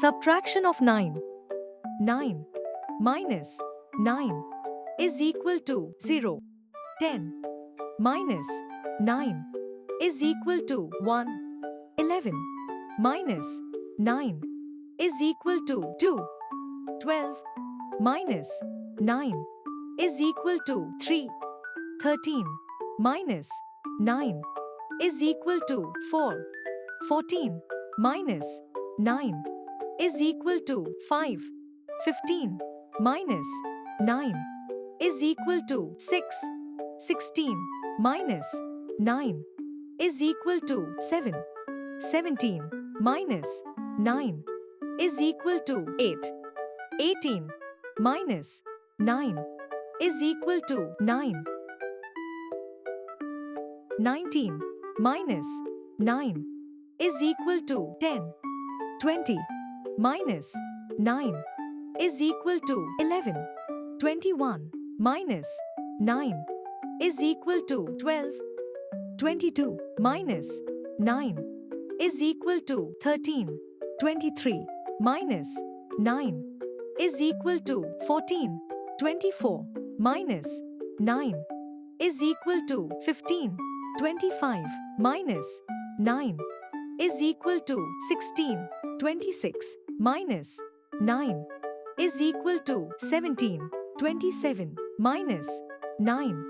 Subtraction of 9. 9 minus 9 is equal to 0. 10 minus 9 is equal to 1. 11 minus 9 is equal to 2. 12 minus 9 is equal to 3. 13 minus 9 is equal to 4. 14 minus 9 is equal to 5. 15 minus 9 is equal to 6. 16 minus 9 is equal to 7. 17 minus 9 is equal to 8. 18 minus 9 is equal to 9. 19 minus 9 is equal to 10. 20 minus 9 is equal to 11. 21 minus 9 is equal to 12. 22 minus 9 is equal to 13. 23 minus 9 is equal to 14. 24 minus 9 is equal to 15. 25 minus 9 is equal to 16. 26 minus 9 is equal to 17. 27 minus 9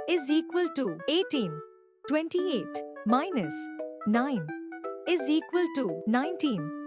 is equal to 18. 28 minus 9 is equal to 19.